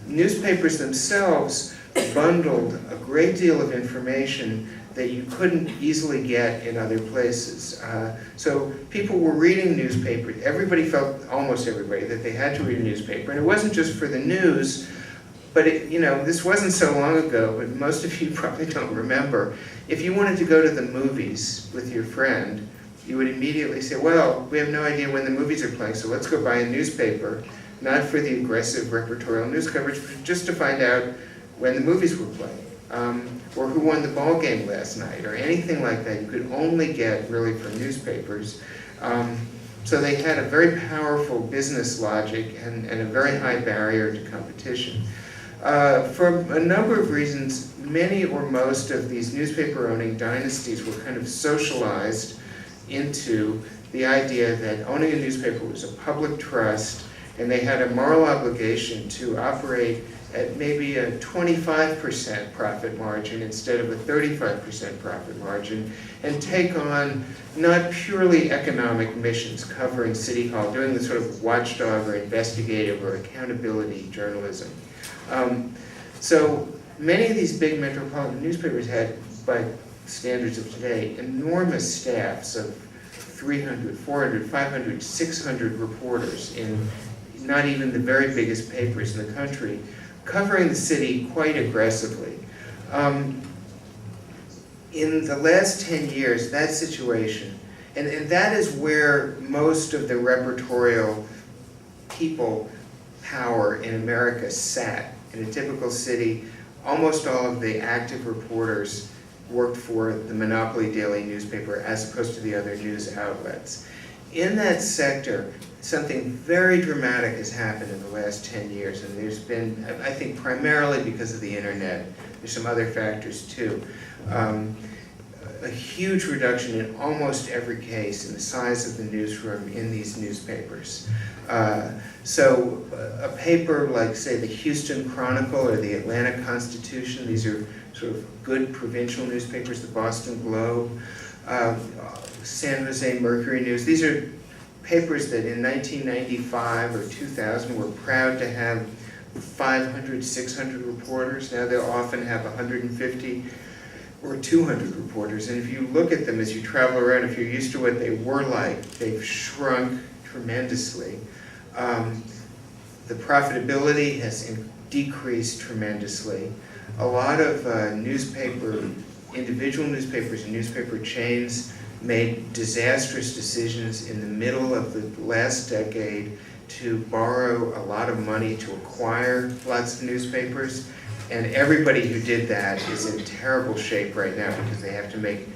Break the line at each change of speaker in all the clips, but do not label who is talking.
newspapers themselves bundled a great deal of information that you couldn't easily get in other places. So people were reading newspapers. Everybody felt, almost everybody, that they had to read a newspaper. And it wasn't just for the news, but this wasn't so long ago, but most of you probably don't remember. If you wanted to go to the movies with your friend, you would immediately say, well, we have no idea when the movies are playing, so let's go buy a newspaper, not for the aggressive repertorial news coverage, but just to find out when the movies were playing, or who won the ball game last night, or anything like that. You could only get really from newspapers. So they had a very powerful business logic and a very high barrier to competition. For a number of reasons, many or most of these newspaper-owning dynasties were kind of socialized into the idea that owning a newspaper was a public trust, and they had a moral obligation to operate at maybe a 25% profit margin instead of a 35% profit margin, and take on not purely economic missions covering City Hall, doing the sort of watchdog or investigative or accountability journalism. So many of these big metropolitan newspapers had, by standards of today, enormous staffs of 300, 400, 500, 600 reporters in not even the very biggest papers in the country, covering the city quite aggressively. In the last 10 years, that situation, and that is where most of the repertorial people power in America sat. In a typical city, almost all of the active reporters worked for the monopoly daily newspaper as opposed to the other news outlets. In that sector, something very dramatic has happened in the last 10 years, and there's been, I think, primarily because of the internet. There's some other factors too. A huge reduction in almost every case in the size of the newsroom in these newspapers. So a paper like, say, the Houston Chronicle or the Atlanta Constitution, these are sort of good provincial newspapers, the Boston Globe, San Jose Mercury News. These are papers that in 1995 or 2000 were proud to have 500, 600 reporters. Now they'll often have 150 or 200 reporters. And if you look at them as you travel around, if you're used to what they were like, they've shrunk tremendously. The profitability has decreased tremendously. A lot of individual newspapers and newspaper chains made disastrous decisions in the middle of the last decade to borrow a lot of money to acquire lots of newspapers. And everybody who did that is in terrible shape right now because they have to make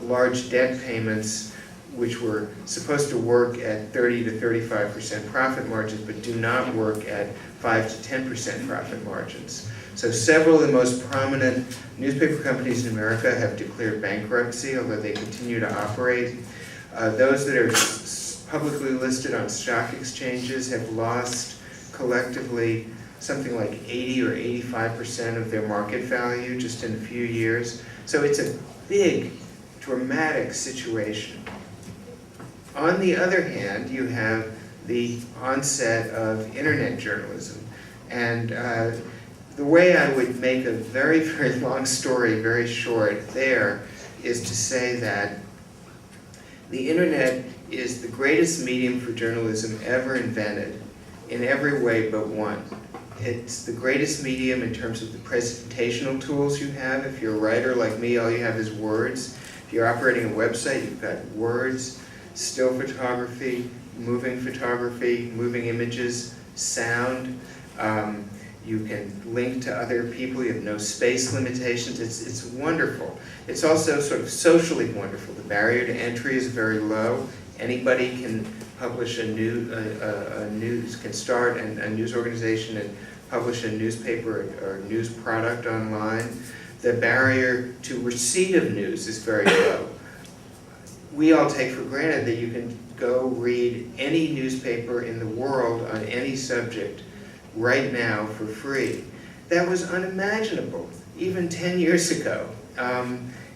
large debt payments which were supposed to work at 30 to 35% profit margins but do not work at 5 to 10% profit margins. So several of the most prominent newspaper companies in America have declared bankruptcy, although they continue to operate. Those that are publicly listed on stock exchanges have lost collectively something like 80 or 85% of their market value just in a few years. So it's a big, dramatic situation. On the other hand, you have the onset of internet journalism. And the way I would make a very, very long story very short there is to say that the internet is the greatest medium for journalism ever invented in every way but one. It's the greatest medium in terms of the presentational tools you have. If you're a writer like me, all you have is words. If you're operating a website, you've got words, still photography, moving images, sound. You can link to other people. You have no space limitations. It's wonderful. It's also sort of socially wonderful. The barrier to entry is very low. Anybody can publish can start a news organization and publish a newspaper or news product online. The barrier to receipt of news is very low. We all take for granted that you can go read any newspaper in the world on any subject right now for free. That was unimaginable even 10 years ago.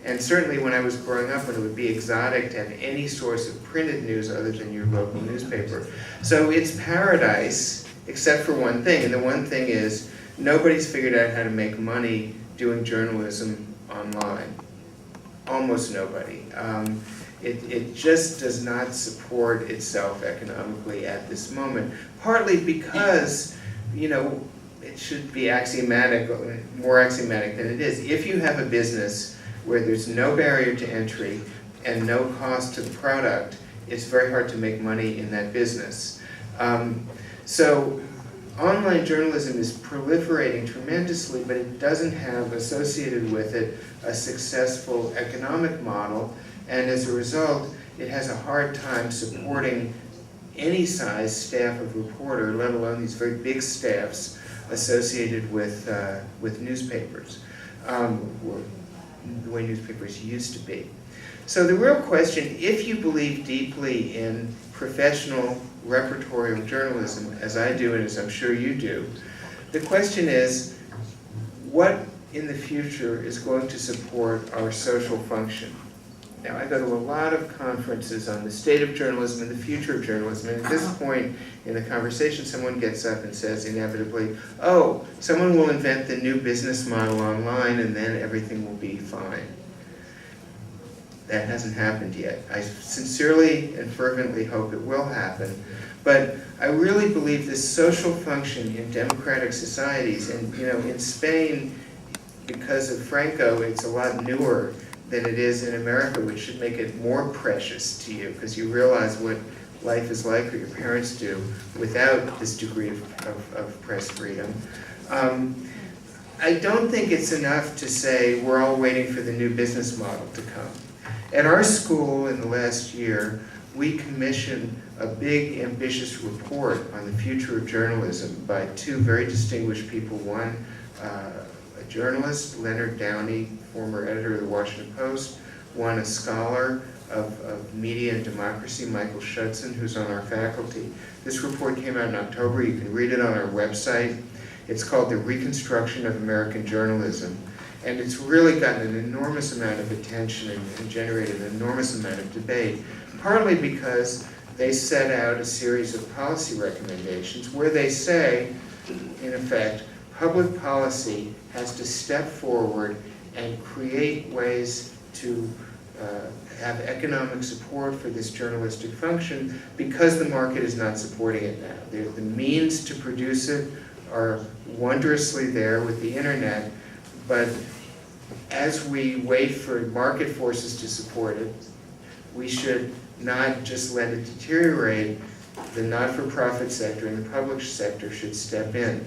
And certainly when I was growing up, when it would be exotic to have any source of printed news other than your local newspaper. So it's paradise except for one thing, and the one thing is nobody's figured out how to make money doing journalism online. Almost nobody. It just does not support itself economically at this moment, partly because, you know, it should be axiomatic, more axiomatic than it is. If you have a business where there's no barrier to entry and no cost to the product, it's very hard to make money in that business. So online journalism is proliferating tremendously, but it doesn't have associated with it a successful economic model, and as a result, it has a hard time supporting any size staff of reporter, let alone these very big staffs associated with newspapers, or the way newspapers used to be. So the real question, if you believe deeply in professional repertorial journalism, as I do and as I'm sure you do, the question is, what in the future is going to support our social function? Now, I go to a lot of conferences on the state of journalism and the future of journalism, and at this point in the conversation, someone gets up and says inevitably, oh, someone will invent the new business model online and then everything will be fine. That hasn't happened yet. I sincerely and fervently hope it will happen, but I really believe this social function in democratic societies, and you know, in Spain, because of Franco, it's a lot newer than it is in America, which should make it more precious to you, because you realize what life is like, or your parents do, without this degree of press freedom. I don't think it's enough to say we're all waiting for the new business model to come. At our school in the last year, we commissioned a big, ambitious report on the future of journalism by two very distinguished people. One, a journalist, Leonard Downey, former editor of the Washington Post. One, a scholar of media and democracy, Michael Schudson, who's on our faculty. This report came out in October. You can read it on our website. It's called The Reconstruction of American Journalism. And it's really gotten an enormous amount of attention and generated an enormous amount of debate, partly because they set out a series of policy recommendations where they say, in effect, public policy has to step forward and create ways to have economic support for this journalistic function because the market is not supporting it now. The means to produce it are wondrously there with the internet, but as we wait for market forces to support it, we should not just let it deteriorate. The not-for-profit sector and the public sector should step in.